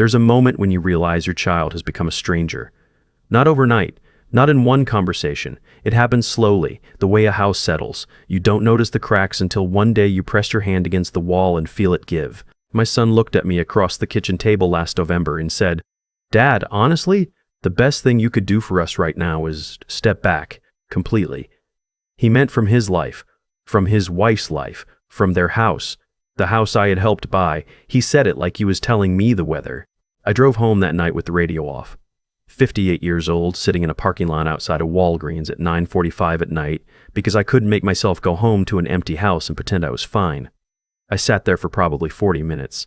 There's a moment when you realize your child has become a stranger. Not overnight, not in one conversation. It happens slowly, the way a house settles. You don't notice the cracks until one day you press your hand against the wall and feel it give. My son looked at me across the kitchen table last November and said, "Dad, honestly, the best thing you could do for us right now is step back, completely." He meant from his life, from his wife's life, from their house, the house I had helped buy. He said it like he was telling me the weather. I drove home that night with the radio off. 58 years old, sitting in a parking lot outside of Walgreens at 9:45 at night because I couldn't make myself go home to an empty house and pretend I was fine. I sat there for probably 40 minutes.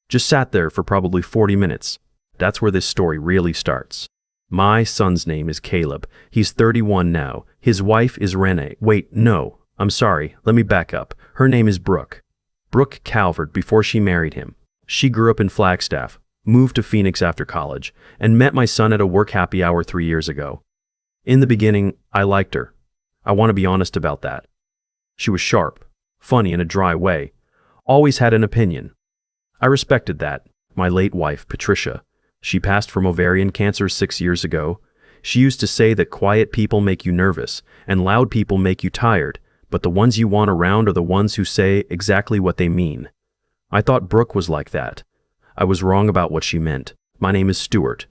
Just sat there for probably 40 minutes. That's where this story really starts. My son's name is Caleb. He's 31 now. His wife is Renee. Wait, no, I'm sorry. Let me back up. Her name is Brooke. Brooke Calvert before she married him. She grew up in Flagstaff, moved to Phoenix after college, and met my son at a work happy hour 3 years ago. In the beginning, I liked her. I want to be honest about that. She was sharp, funny in a dry way, always had an opinion. I respected that. My late wife, Patricia, she passed from ovarian cancer 6 years ago. She used to say that quiet people make you nervous and loud people make you tired, but the ones you want around are the ones who say exactly what they mean. I thought Brooke was like that. I was wrong about what she meant. My name is Stuart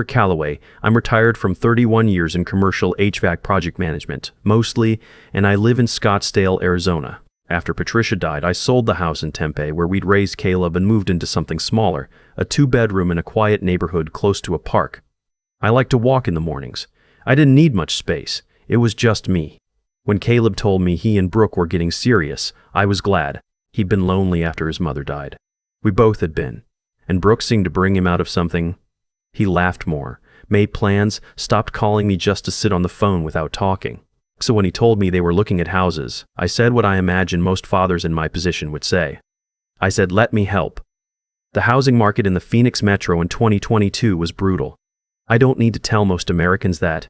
Calloway. I'm retired from 31 years in commercial HVAC project management, mostly, and I live in Scottsdale, Arizona. After Patricia died, I sold the house in Tempe where we'd raised Caleb and moved into something smaller, a 2-bedroom in a quiet neighborhood close to a park. I like to walk in the mornings. I didn't need much space. It was just me. When Caleb told me he and Brooke were getting serious, I was glad. He'd been lonely after his mother died. We both had been. And Brooke seemed to bring him out of something. He laughed more, made plans, stopped calling me just to sit on the phone without talking. So when he told me they were looking at houses, I said what I imagine most fathers in my position would say. I said, "Let me help." The housing market in the Phoenix metro in 2022 was brutal. I don't need to tell most Americans that.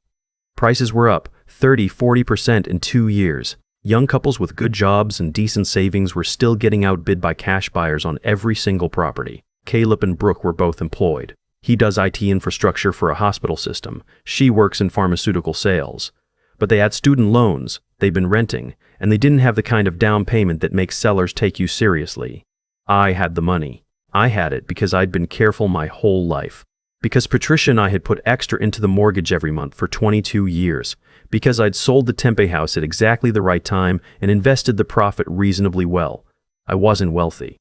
Prices were up 30–40% in 2 years. Young couples with good jobs and decent savings were still getting outbid by cash buyers on every single property. Caleb and Brooke were both employed. He does IT infrastructure for a hospital system. She works in pharmaceutical sales. But they had student loans, they'd been renting, and they didn't have the kind of down payment that makes sellers take you seriously. I had the money. I had it because I'd been careful my whole life. Because Patricia and I had put extra into the mortgage every month for 22 years. Because I'd sold the Tempe house at exactly the right time and invested the profit reasonably well. I wasn't wealthy.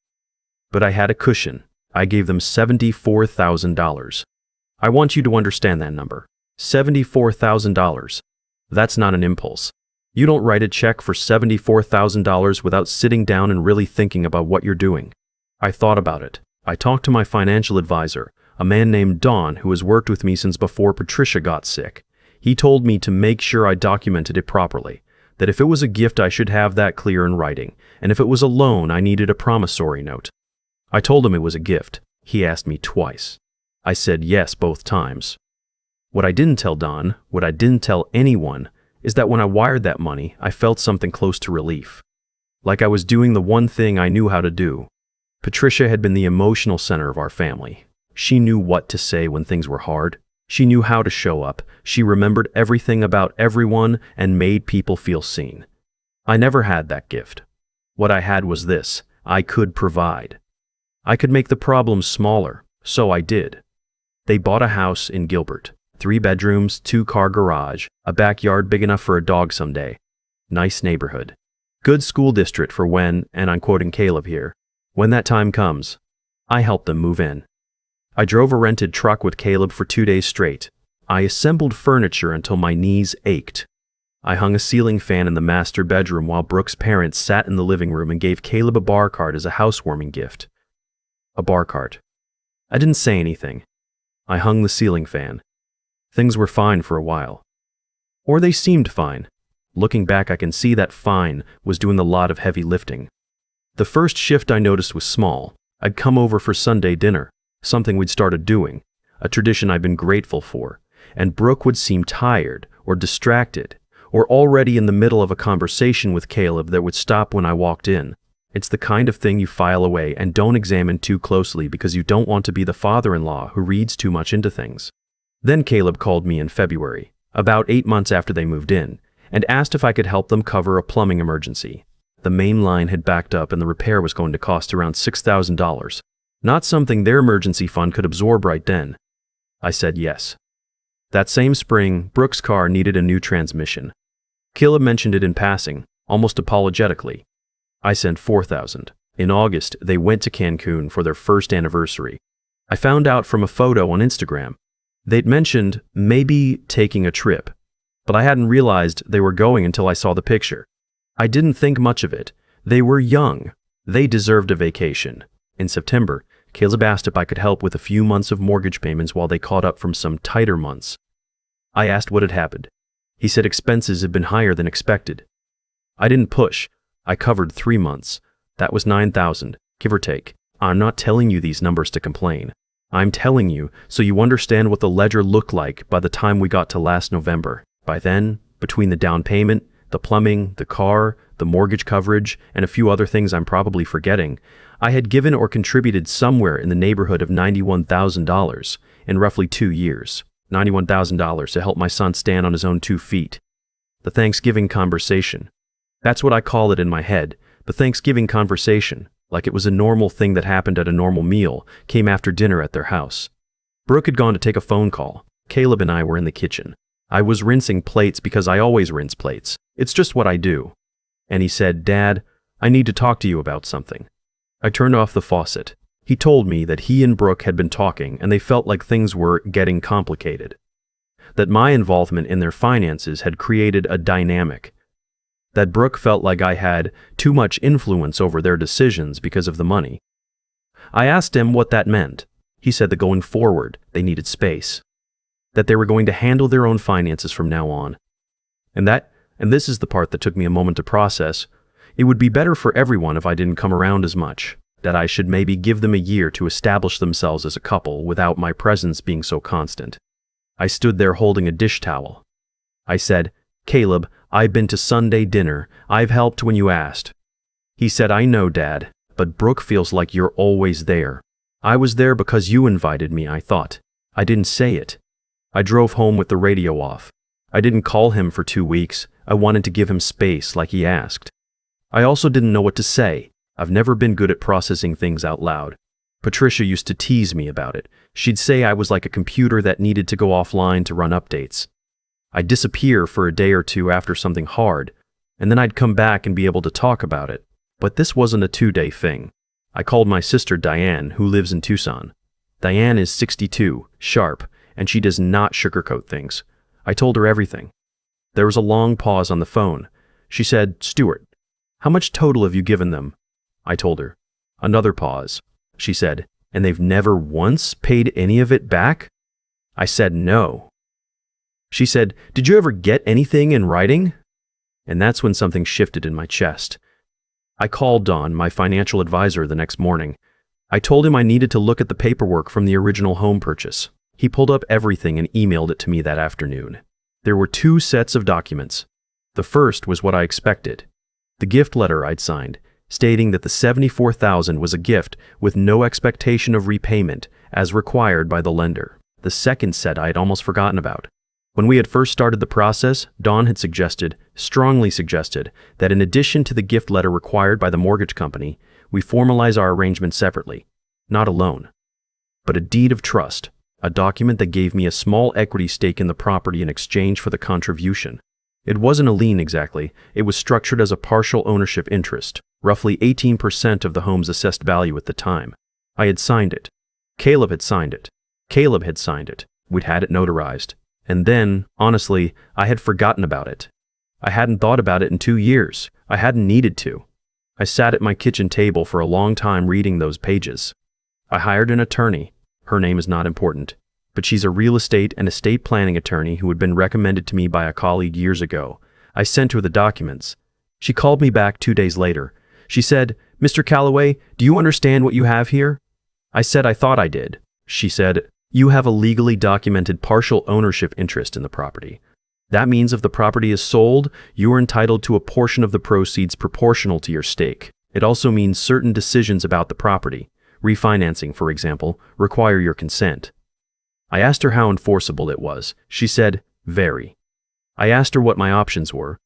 But I had a cushion. I gave them $74,000. I want you to understand that number. $74,000. That's not an impulse. You don't write a check for $74,000 without sitting down and really thinking about what you're doing. I thought about it. I talked to my financial advisor, a man named Don who has worked with me since before Patricia got sick. He told me to make sure I documented it properly, that if it was a gift I should have that clear in writing, and if it was a loan I needed a promissory note. I told him it was a gift. He asked me twice. I said yes both times. What I didn't tell Don, what I didn't tell anyone, is that when I wired that money, I felt something close to relief. Like I was doing the one thing I knew how to do. Patricia had been the emotional center of our family. She knew what to say when things were hard. She knew how to show up. She remembered everything about everyone and made people feel seen. I never had that gift. What I had was this: I could provide. I could make the problems smaller, so I did. They bought a house in Gilbert. 3 bedrooms, 2-car garage, a backyard big enough for a dog someday. Nice neighborhood. Good school district for when, and I'm quoting Caleb here, when that time comes. I helped them move in. I drove a rented truck with Caleb for 2 days straight. I assembled furniture until my knees ached. I hung a ceiling fan in the master bedroom while Brooke's parents sat in the living room and gave Caleb a bar cart as a housewarming gift. A bar cart. I didn't say anything. I hung the ceiling fan. Things were fine for a while. Or they seemed fine. Looking back, I can see that fine was doing a lot of heavy lifting. The first shift I noticed was small. I'd come over for Sunday dinner, something we'd started doing, a tradition I'd been grateful for, and Brooke would seem tired or distracted or already in the middle of a conversation with Caleb that would stop when I walked in. It's the kind of thing you file away and don't examine too closely because you don't want to be the father-in-law who reads too much into things. Then Caleb called me in February, about 8 months after they moved in, and asked if I could help them cover a plumbing emergency. The main line had backed up and the repair was going to cost around $6,000. Not something their emergency fund could absorb right then. I said yes. That same spring, Brooke's car needed a new transmission. Caleb mentioned it in passing, almost apologetically. I sent $4,000. In August, they went to Cancun for their first anniversary. I found out from a photo on Instagram. They'd mentioned maybe taking a trip, but I hadn't realized they were going until I saw the picture. I didn't think much of it. They were young. They deserved a vacation. In September, Caleb asked if I could help with a few months of mortgage payments while they caught up from some tighter months. I asked what had happened. He said expenses had been higher than expected. I didn't push. I covered 3 months. That was $9,000, give or take. I'm not telling you these numbers to complain. I'm telling you so you understand what the ledger looked like by the time we got to last November. By then, between the down payment, the plumbing, the car, the mortgage coverage, and a few other things I'm probably forgetting, I had given or contributed somewhere in the neighborhood of $91,000 in roughly 2 years. $91,000 to help my son stand on his own 2 feet. The Thanksgiving conversation. That's what I call it in my head. The Thanksgiving conversation, like it was a normal thing that happened at a normal meal, came after dinner at their house. Brooke had gone to take a phone call. Caleb and I were in the kitchen. I was rinsing plates because I always rinse plates. It's just what I do. And he said, "Dad, I need to talk to you about something." I turned off the faucet. He told me that he and Brooke had been talking and they felt like things were getting complicated. That my involvement in their finances had created a dynamic. That Brooke felt like I had too much influence over their decisions because of the money. I asked him what that meant. He said that going forward, they needed space. That they were going to handle their own finances from now on. And this is the part that took me a moment to process, it would be better for everyone if I didn't come around as much. That I should maybe give them a year to establish themselves as a couple without my presence being so constant. I stood there holding a dish towel. I said, "Caleb, I've been to Sunday dinner. I've helped when you asked." He said, "I know, Dad, but Brooke feels like you're always there." I was there because you invited me, I thought. I didn't say it. I drove home with the radio off. I didn't call him for 2 weeks. I wanted to give him space like he asked. I also didn't know what to say. I've never been good at processing things out loud. Patricia used to tease me about it. She'd say I was like a computer that needed to go offline to run updates. I'd disappear for a day or two after something hard, and then I'd come back and be able to talk about it. But this wasn't a 2-day thing. I called my sister Diane, who lives in Tucson. Diane is 62, sharp, and she does not sugarcoat things. I told her everything. There was a long pause on the phone. She said, "Stuart, how much total have you given them?" I told her. Another pause. She said, "And they've never once paid any of it back?" I said no. She said, "Did you ever get anything in writing?" And that's when something shifted in my chest. I called Don, my financial advisor, the next morning. I told him I needed to look at the paperwork from the original home purchase. He pulled up everything and emailed it to me that afternoon. There were 2 sets of documents. The first was what I expected. The gift letter I'd signed, stating that the $74,000 was a gift with no expectation of repayment as required by the lender. The second set I had almost forgotten about. When we had first started the process, Dawn had strongly suggested, that in addition to the gift letter required by the mortgage company, we formalize our arrangement separately, not a loan, but a deed of trust, a document that gave me a small equity stake in the property in exchange for the contribution. It wasn't a lien exactly, it was structured as a partial ownership interest, roughly 18% of the home's assessed value at the time. I had signed it. Caleb had signed it. Caleb had signed it. We'd had it notarized. And then, honestly, I had forgotten about it. I hadn't thought about it in 2 years. I hadn't needed to. I sat at my kitchen table for a long time reading those pages. I hired an attorney. Her name is not important, but she's a real estate and estate planning attorney who had been recommended to me by a colleague years ago. I sent her the documents. She called me back 2 days later. She said, "Mr. Calloway, do you understand what you have here?" I said I thought I did. She said, "You have a legally documented partial ownership interest in the property. That means if the property is sold, you are entitled to a portion of the proceeds proportional to your stake. It also means certain decisions about the property, refinancing for example, require your consent. I asked her how enforceable it was. She said, very. I asked her what my options were.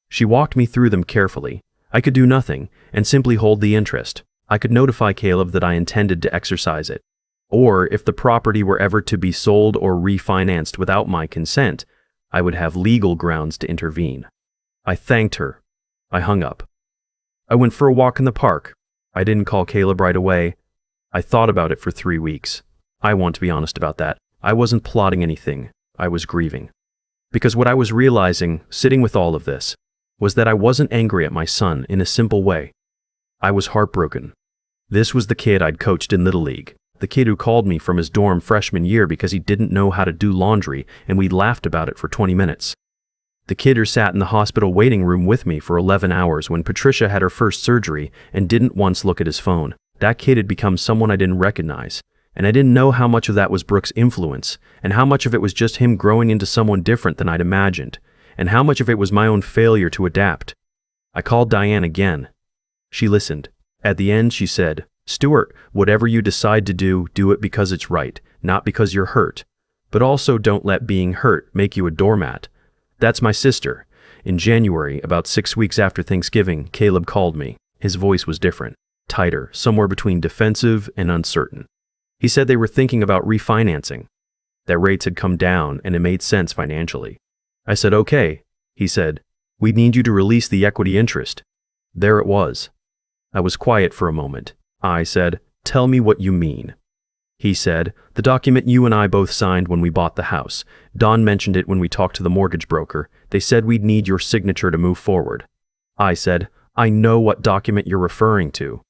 She walked me through them carefully. I could do nothing, and simply hold the interest. I could notify Caleb that I intended to exercise it. Or, if the property were ever to be sold or refinanced without my consent, I would have legal grounds to intervene. I thanked her. I hung up. I went for a walk in the park. I didn't call Caleb right away. I thought about it for 3 weeks. I want to be honest about that. I wasn't plotting anything. I was grieving. Because what I was realizing, sitting with all of this, was that I wasn't angry at my son in a simple way. I was heartbroken. This was the kid I'd coached in Little League, the kid who called me from his dorm freshman year because he didn't know how to do laundry and we laughed about it for 20 minutes. The kid who sat in the hospital waiting room with me for 11 hours when Patricia had her first surgery and didn't once look at his phone. That kid had become someone I didn't recognize, and I didn't know how much of that was Brooke's influence, and how much of it was just him growing into someone different than I'd imagined, and how much of it was my own failure to adapt. I called Diane again. She listened. At the end, she said, "Stuart, whatever you decide to do, do it because it's right, not because you're hurt. But also don't let being hurt make you a doormat." That's my sister. In January, about 6 weeks after Thanksgiving, Caleb called me. His voice was different, tighter, somewhere between defensive and uncertain. He said they were thinking about refinancing. Their rates had come down and it made sense financially. I said, "Okay." He said, "We need you to release the equity interest." There it was. I was quiet for a moment. I said, "Tell me what you mean." He said, "The document you and I both signed when we bought the house. Don mentioned it when we talked to the mortgage broker. They said we'd need your signature to move forward." I said, "I know what document you're referring to."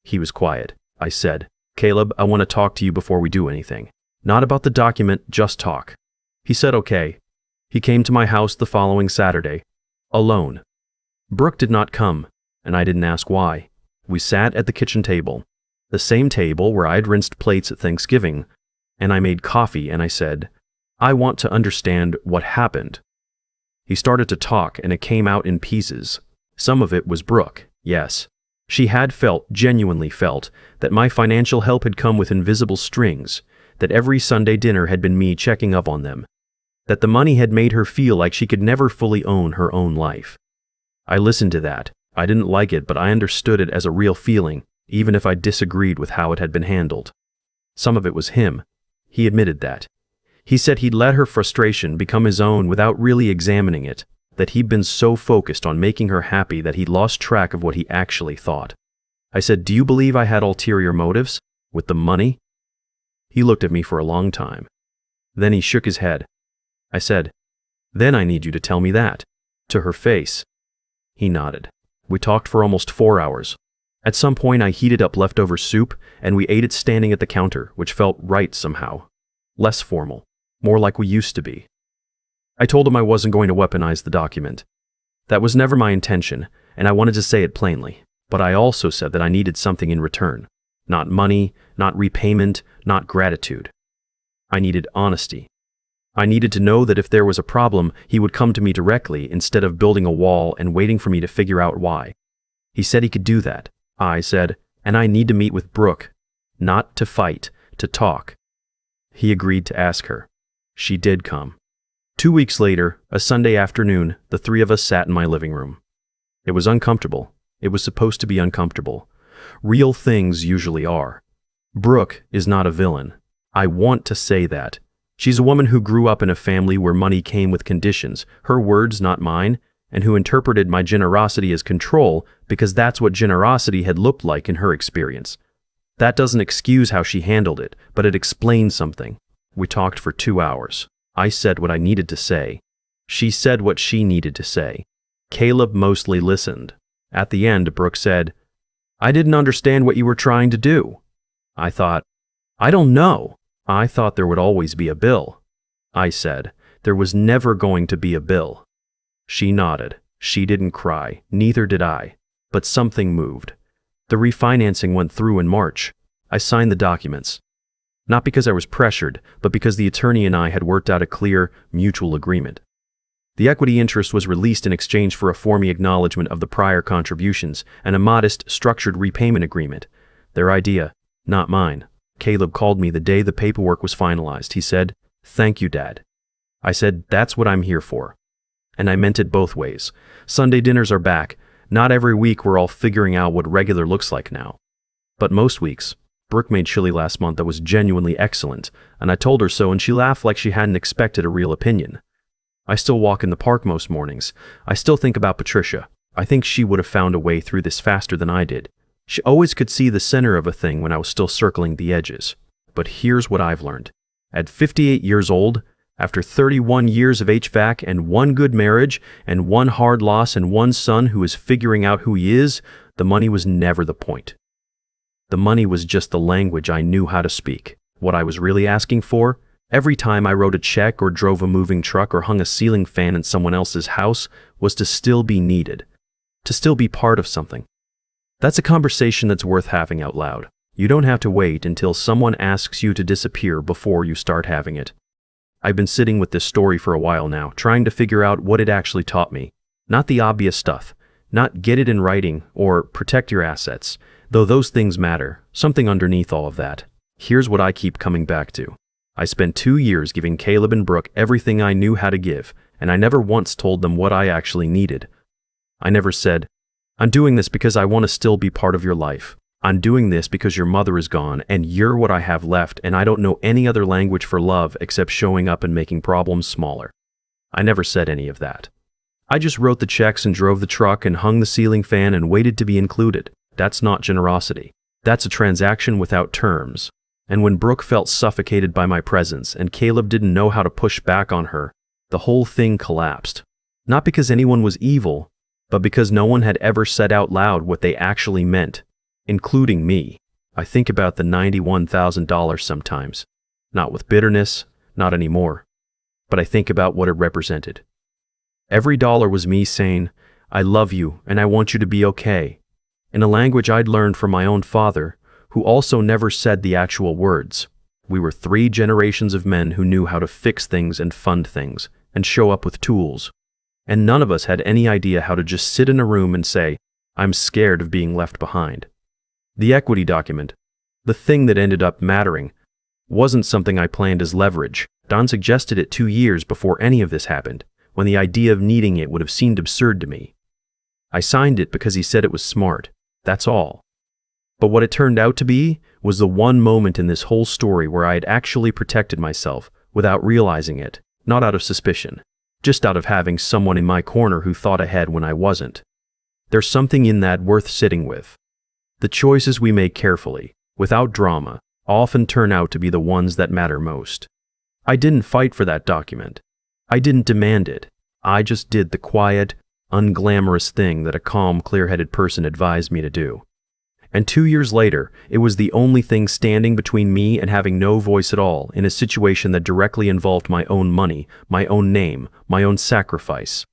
He was quiet. I said, "Caleb, I want to talk to you before we do anything. Not about the document, just talk." He said, "Okay." He came to my house the following Saturday, alone. Brooke did not come, and I didn't ask why. We sat at the kitchen table, the same table where I'd rinsed plates at Thanksgiving, and I made coffee and I said, "I want to understand what happened." He started to talk and it came out in pieces. Some of it was Brooke, yes. She had genuinely felt, that my financial help had come with invisible strings, that every Sunday dinner had been me checking up on them, that the money had made her feel like she could never fully own her own life. I listened to that. I didn't like it, but I understood it as a real feeling, even if I disagreed with how it had been handled. Some of it was him. He admitted that. He said he'd let her frustration become his own without really examining it, that he'd been so focused on making her happy that he'd lost track of what he actually thought. I said, "Do you believe I had ulterior motives? With the money?" He looked at me for a long time. Then he shook his head. I said, "Then I need you to tell me that." To her face. He nodded. We talked for almost 4 hours. At some point I heated up leftover soup and we ate it standing at the counter, which felt right somehow. Less formal. More like we used to be. I told him I wasn't going to weaponize the document. That was never my intention, and I wanted to say it plainly. But I also said that I needed something in return. Not money, not repayment, not gratitude. I needed honesty. I needed to know that if there was a problem, he would come to me directly instead of building a wall and waiting for me to figure out why. He said he could do that. I said, "And I need to meet with Brooke. Not to fight, to talk." He agreed to ask her. She did come. 2 weeks later, a Sunday afternoon, the three of us sat in my living room. It was uncomfortable. It was supposed to be uncomfortable. Real things usually are. Brooke is not a villain. I want to say that. She's a woman who grew up in a family where money came with conditions, her words, not mine, and who interpreted my generosity as control because that's what generosity had looked like in her experience. That doesn't excuse how she handled it, but it explains something. We talked for 2 hours. I said what I needed to say. She said what she needed to say. Caleb mostly listened. At the end, Brooke said, "I didn't understand what you were trying to do." I thought, "I don't know. I thought there would always be a bill." I said, "There was never going to be a bill." She nodded. She didn't cry. Neither did I. But something moved. The refinancing went through in March. I signed the documents. Not because I was pressured, but because the attorney and I had worked out a clear, mutual agreement. The equity interest was released in exchange for a formal acknowledgement of the prior contributions and a modest, structured repayment agreement. Their idea, not mine. Caleb called me the day the paperwork was finalized. He said, "Thank you, Dad." I said, "That's what I'm here for." And I meant it both ways. Sunday dinners are back. Not every week we're all figuring out what regular looks like now. But most weeks. Brooke made chili last month that was genuinely excellent, and I told her so, and she laughed like she hadn't expected a real opinion. I still walk in the park most mornings. I still think about Patricia. I think she would have found a way through this faster than I did. She always could see the center of a thing when I was still circling the edges. But here's what I've learned. At 58 years old, after 31 years of HVAC and one good marriage and one hard loss and one son who is figuring out who he is, the money was never the point. The money was just the language I knew how to speak. What I was really asking for, every time I wrote a check or drove a moving truck or hung a ceiling fan in someone else's house, was to still be needed, to still be part of something. That's a conversation that's worth having out loud. You don't have to wait until someone asks you to disappear before you start having it. I've been sitting with this story for a while now, trying to figure out what it actually taught me. Not the obvious stuff, not get it in writing or protect your assets, though those things matter, something underneath all of that. Here's what I keep coming back to. I spent 2 years giving Caleb and Brooke everything I knew how to give, and I never once told them what I actually needed. I never said, "I'm doing this because I want to still be part of your life. I'm doing this because your mother is gone and you're what I have left, and I don't know any other language for love except showing up and making problems smaller." I never said any of that. I just wrote the checks and drove the truck and hung the ceiling fan and waited to be included. That's not generosity. That's a transaction without terms. And when Brooke felt suffocated by my presence and Caleb didn't know how to push back on her, the whole thing collapsed. Not because anyone was evil, but because no one had ever said out loud what they actually meant, including me. I think about the $91,000 sometimes. Not with bitterness, not anymore. But I think about what it represented. Every dollar was me saying, "I love you and I want you to be okay," in a language I'd learned from my own father, who also never said the actual words. We were 3 generations of men who knew how to fix things and fund things, and show up with tools. And none of us had any idea how to just sit in a room and say, "I'm scared of being left behind." The equity document, the thing that ended up mattering, wasn't something I planned as leverage. Don suggested it 2 years before any of this happened, when the idea of needing it would have seemed absurd to me. I signed it because he said it was smart. That's all. But what it turned out to be was the one moment in this whole story where I had actually protected myself without realizing it, not out of suspicion, just out of having someone in my corner who thought ahead when I wasn't. There's something in that worth sitting with. The choices we make carefully, without drama, often turn out to be the ones that matter most. I didn't fight for that document. I didn't demand it. I just did the quiet, unglamorous thing that a calm, clear-headed person advised me to do. And 2 years later, it was the only thing standing between me and having no voice at all in a situation that directly involved my own money, my own name, my own sacrifice.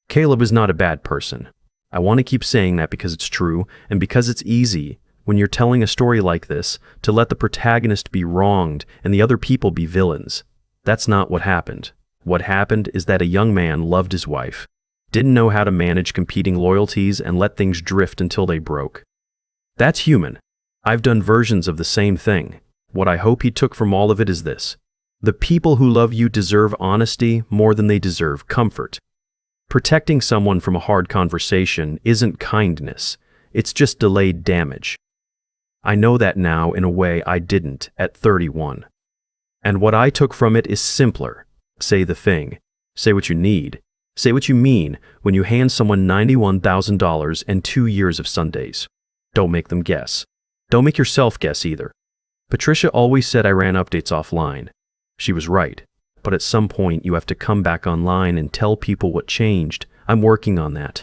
Caleb is not a bad person. I want to keep saying that because it's true, and because it's easy, when you're telling a story like this, to let the protagonist be wronged and the other people be villains. That's not what happened. What happened is that a young man loved his wife, didn't know how to manage competing loyalties, and let things drift until they broke. That's human. I've done versions of the same thing. What I hope he took from all of it is this: the people who love you deserve honesty more than they deserve comfort. Protecting someone from a hard conversation isn't kindness. It's just delayed damage. I know that now in a way I didn't at 31. And what I took from it is simpler. Say the thing. Say what you need. Say what you mean when you hand someone $91,000 and 2 years of Sundays. Don't make them guess. Don't make yourself guess either. Patricia always said I ran updates offline. She was right. But at some point you have to come back online and tell people what changed. I'm working on that.